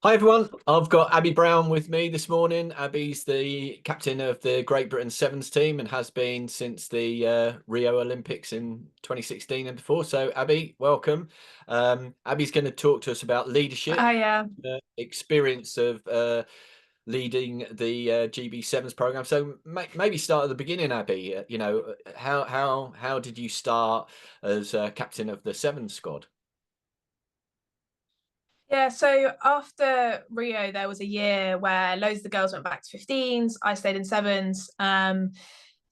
Hi everyone, I've got Abbie Brown with me this morning. Abbie's the captain of the Great Britain Sevens team and has been since the Rio Olympics in 2016 and before. So Abbie, welcome. Abbie's going to talk to us about leadership, Yeah. experience of leading the GB Sevens program. So maybe start at the beginning, Abbie. How did you start as captain of the Sevens squad? Yeah, so after Rio, there was a year where loads of the girls went back to 15s. I stayed in sevens. And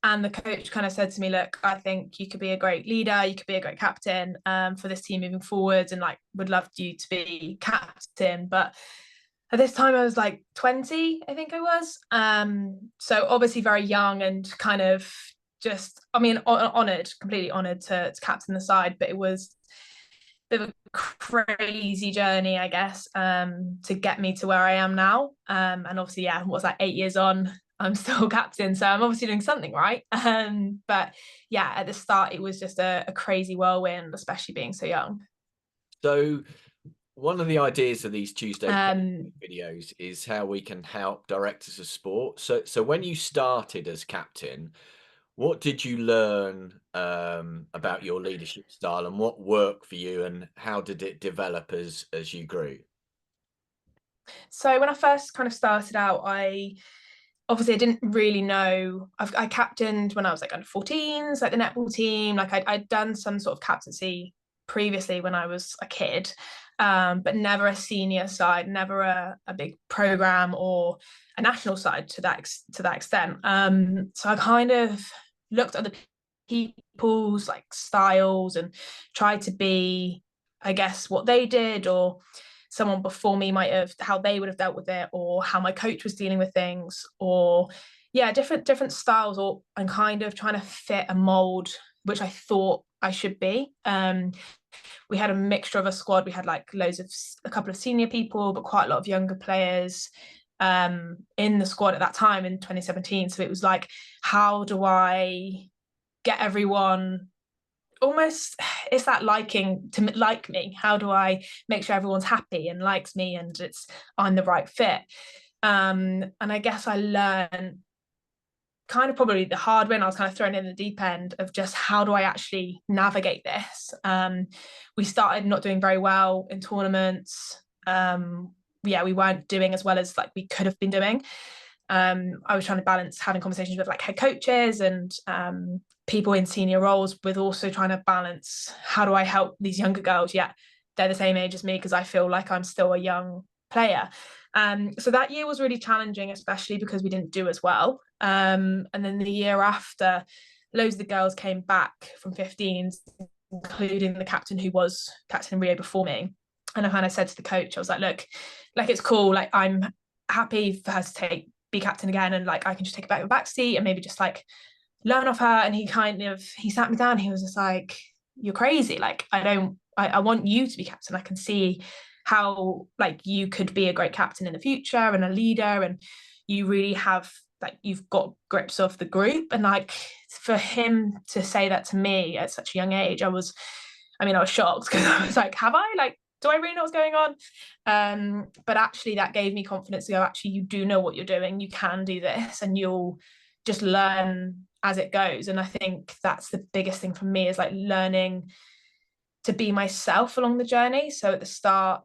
the coach kind of said to me, look, I think you could be a great leader, you could be a great captain for this team moving forwards, and like would love you to be captain. But at this time I was like 20, I think I was. So obviously very young and kind of just, I mean, honoured, completely honoured to captain the side, but it was bit of a crazy journey, I guess, to get me to where I am now. And obviously, yeah, what's that, 8 years on, I'm still captain. So I'm obviously doing something right. But yeah, at the start, it was just a crazy whirlwind, especially being so young. So one of the ideas of these Tuesday Um, videos is how we can help directors of sport. So when you started as captain, what did you learn about your leadership style and what worked for you, and how did it develop as you grew? so when I first kind of started out, I didn't really know. I captained when I was like under 14s, like the netball team. Like I'd done some sort of captaincy previously when I was a kid, but never a senior side, never a big program or a national side to that extent. So I kind of looked at the people's like styles and tried to be, I guess, what they did, or someone before me might have, how they would have dealt with it, or how my coach was dealing with things, or yeah, different styles, or and kind of trying to fit a mold which I thought I should be. We had a mixture of a squad. We had like a couple of senior people, but quite a lot of younger players in the squad at that time in 2017. So it was like, how do I get everyone almost, it's that liking to like me? How do I make sure everyone's happy and likes me and it's I'm the right fit? And I guess I learned kind of probably the hard way, and I was kind of thrown in the deep end of just how do I actually navigate this. We started not doing very well in tournaments. Yeah, we weren't doing as well as like we could have been doing. I was trying to balance having conversations with like head coaches and people in senior roles with also trying to balance how do I help these younger girls. Yeah, they're the same age as me because I feel like I'm still a young player. So that year was really challenging, especially because we didn't do as well. And then the year after, loads of the girls came back from 15s, including the captain who was captain in Rio before me. And I kind of said to the coach, I was like, look, like it's cool, like I'm happy for her to be captain again, and like I can just take a back seat and maybe just like learn off her. And he sat me down, he was just like, you're crazy, like I want you to be captain. I can see how like you could be a great captain in the future and a leader, and you really have like you've got grips of the group. And like for him to say that to me at such a young age, I was shocked because I was like, have I, like, do I really know what's going on? But actually that gave me confidence to go, actually, you do know what you're doing. You can do this and you'll just learn as it goes. And I think that's the biggest thing for me, is like learning to be myself along the journey. So at the start,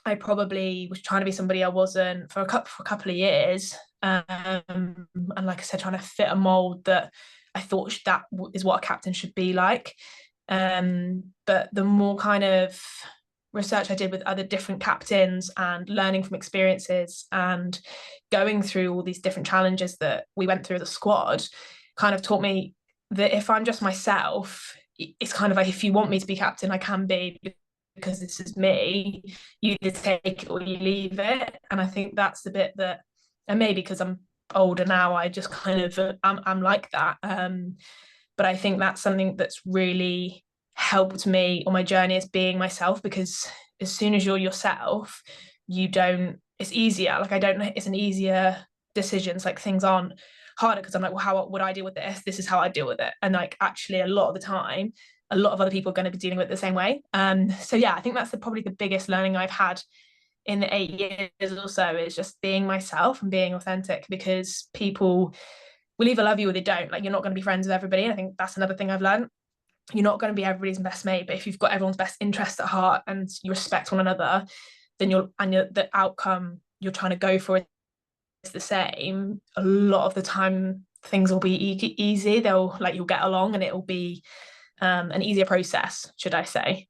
I probably was trying to be somebody I wasn't for a couple of years. And like I said, trying to fit a mold that I thought that is what a captain should be like. But the more kind of research I did with other different captains and learning from experiences and going through all these different challenges that we went through as a squad kind of taught me that if I'm just myself, it's kind of like, if you want me to be captain, I can be, because this is me. You either take it or you leave it. And I think that's the bit that, and maybe because I'm older now, I just kind of I'm like that. But I think that's something that's really helped me on my journey, as being myself, because as soon as you're yourself, you don't, it's easier. Like I don't know, it's an easier decisions. Like things aren't harder because I'm like, well, how would I deal with this? This is how I deal with it. And like actually a lot of the time, a lot of other people are going to be dealing with it the same way. So yeah, I think that's probably the biggest learning I've had in the 8 years or so is just being myself and being authentic, because people will either love you or they don't. Like, you're not going to be friends with everybody. And I think that's another thing I've learned. You're not going to be everybody's best mate, but if you've got everyone's best interest at heart and you respect one another, then the outcome you're trying to go for is the same. A lot of the time things will be easy. You'll get along, and it will be an easier process, should I say.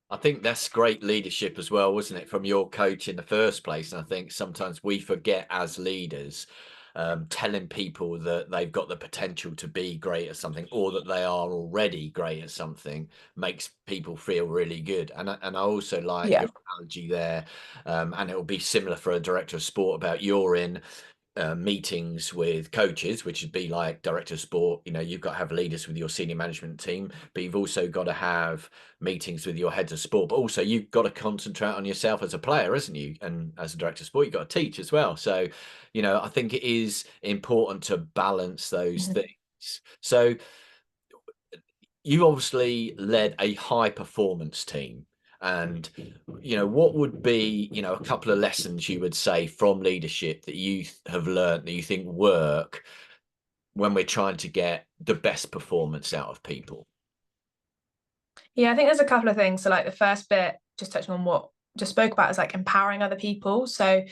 I think that's great leadership as well, wasn't it, from your coach in the first place? And I think sometimes we forget as leaders, telling people that they've got the potential to be great at something, or that they are already great at something, makes people feel really good. And I also like your analogy there, and it will be similar for a director of sport, about you're in meetings with coaches, which would be like director of sport. You've got to have leaders with your senior management team, but you've also got to have meetings with your heads of sport. But also you've got to concentrate on yourself as a player, isn't you? And as a director of sport, you've got to teach as well. So, I think it is important to balance those things. So you obviously led a high performance team. And, what would be, a couple of lessons you would say from leadership that you have learned that you think work when we're trying to get the best performance out of people? Yeah, I think there's a couple of things. So like the first bit, just touching on what just spoke about, is like empowering other people. So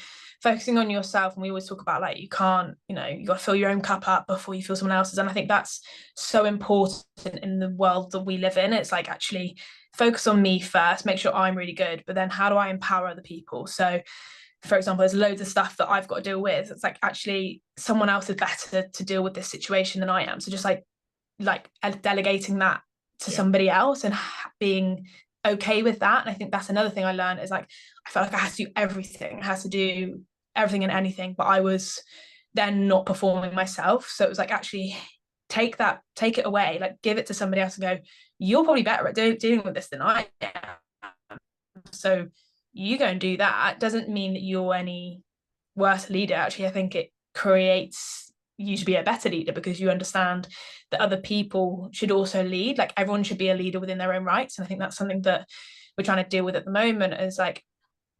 focusing on yourself, and we always talk about like, you can't, you got to fill your own cup up before you fill someone else's. And I think that's so important in the world that we live in. It's like, actually focus on me first, make sure I'm really good, but then how do I empower other people? So for example, there's loads of stuff that I've got to deal with. It's like, actually someone else is better to deal with this situation than I am. So just like delegating that to somebody else and being okay with that. And I think that's another thing I learned, is like, I felt like I had to do everything. I had to do everything and anything, but I was then not performing myself. So it was like, actually take it away, like give it to somebody else and go, you're probably better at dealing with this than I am. So you go and do that. Doesn't mean that you're any worse leader. Actually, I think it creates you to be a better leader, because you understand that other people should also lead. Like, everyone should be a leader within their own rights. And I think that's something that we're trying to deal with at the moment, is like,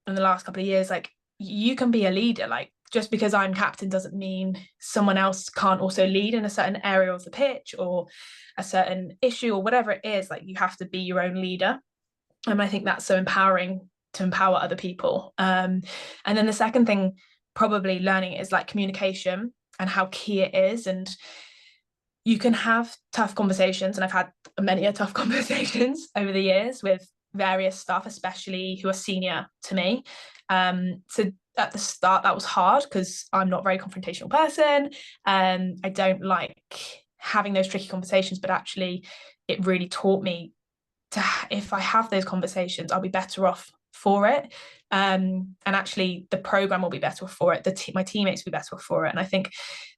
in the last couple of years, like, you can be a leader. Like, just because I'm captain doesn't mean someone else can't also lead in a certain area of the pitch or a certain issue or whatever it is. Like, you have to be your own leader. And I think that's so empowering, to empower other people. And then the second thing, probably learning, is like communication and how key it is. And you can have tough conversations, and I've had many tough conversations over the years with various staff, especially who are senior to me. So at the start that was hard, because I'm not a very confrontational person, and I don't like having those tricky conversations, but actually it really taught me if I have those conversations, I'll be better off for it. And actually the program will be better off for it. My teammates will be better off for it. And I think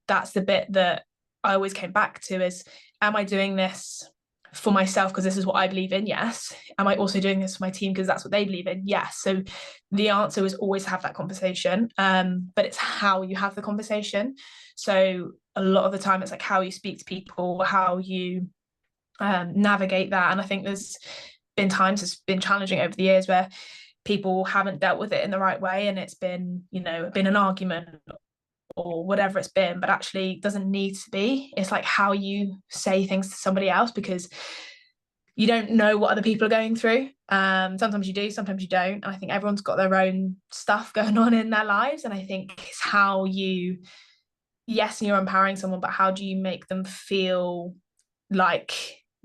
that's the bit that I always came back to, is, am I doing this for myself because this is what I believe in? Yes. Am I also doing this for my team because that's what they believe in? Yes. So the answer is always have that conversation, but it's how you have the conversation. So a lot of the time it's like how you speak to people, how you navigate that. And I think there's been times it's been challenging over the years where people haven't dealt with it in the right way, and it's been an argument or whatever it's been, but actually it doesn't need to be. It's like how you say things to somebody else, because you don't know what other people are going through. Sometimes you do, sometimes you don't. And I think everyone's got their own stuff going on in their lives, and I think it's how you, yes, you're empowering someone, but how do you make them feel like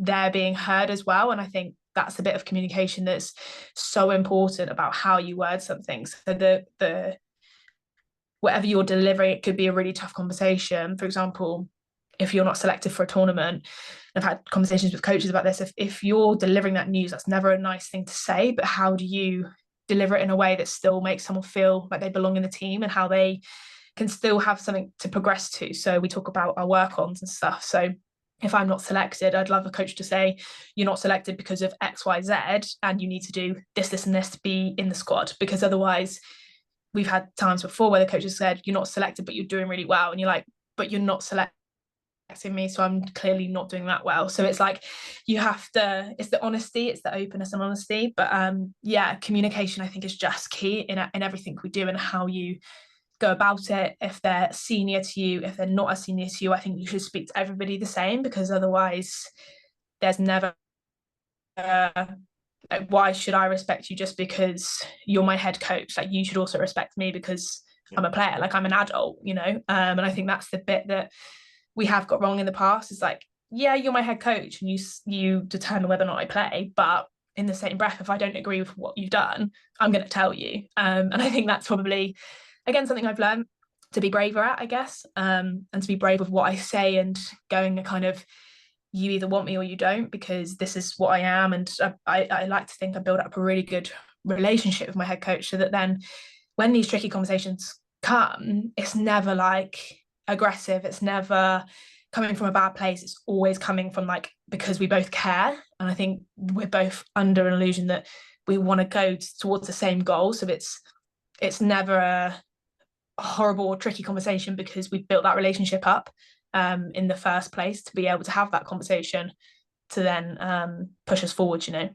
they're being heard as well? And I think that's a bit of communication that's so important, about how you word something. So the whatever you're delivering, it could be a really tough conversation. For example, if you're not selected for a tournament, I've had conversations with coaches about this, if you're delivering that news, that's never a nice thing to say, but how do you deliver it in a way that still makes someone feel like they belong in the team, and how they can still have something to progress to? So we talk about our work-ons and stuff. So if I'm not selected, I'd love a coach to say, you're not selected because of X, Y, Z, and you need to do this, this, and this to be in the squad. Because otherwise, we've had times before where the coach has said, you're not selected, but you're doing really well. And you're like, but you're not selected in me, so I'm clearly not doing that well. So it's like you have to, it's the honesty, it's the openness and honesty. But yeah, communication I think is just key in everything we do and how you go about it. If they're senior to you, if they're not as senior to you, I think you should speak to everybody the same, because otherwise there's never like, why should I respect you just because you're my head coach? Like, you should also respect me because I'm a player, like I'm an adult, you know. And I think that's the bit that we have got wrong in the past, is like, yeah, you're my head coach and you determine whether or not I play, but in the same breath, if I don't agree with what you've done, I'm going to tell you. And I think that's probably, again, something I've learned to be braver at, I guess, and to be brave with what I say, and going a kind of, you either want me or you don't, because this is what I am. And I like to think I build up a really good relationship with my head coach, so that then when these tricky conversations come, it's never like aggressive, it's never coming from a bad place, it's always coming from like, because we both care. And I think we're both under an illusion that we want to go towards the same goal, so it's never a horrible or tricky conversation, because we've built that relationship up in the first place to be able to have that conversation to then push us forward, you know.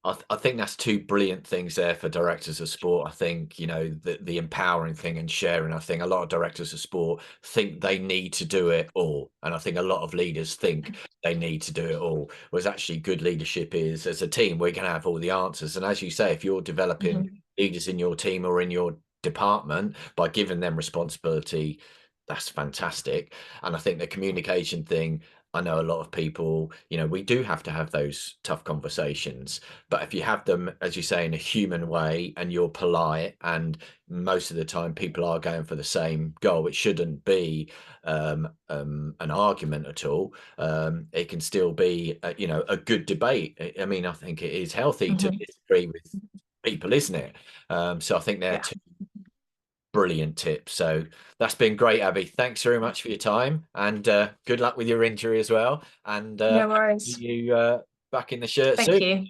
I think that's two brilliant things there for directors of sport. I think, you know, the empowering thing and sharing. I think a lot of directors of sport think they need to do it all. And I think a lot of leaders think they need to do it all. Whereas actually good leadership is, as a team, we're going to have all the answers. And as you say, if you're developing leaders in your team or in your department by giving them responsibility, that's fantastic. And I think the communication thing, I know a lot of people, you know, we do have to have those tough conversations, but if you have them, as you say, in a human way, and you're polite, and most of the time people are going for the same goal, it shouldn't be an argument at all. It can still be, you know, a good debate. I mean, I think it is healthy to disagree with people, isn't it? So I think they're Yeah. two brilliant tips. So that's been great, Abbie. Thanks very much for your time, and good luck with your injury as well. And No see worries. you back in the shirt Thank soon. you.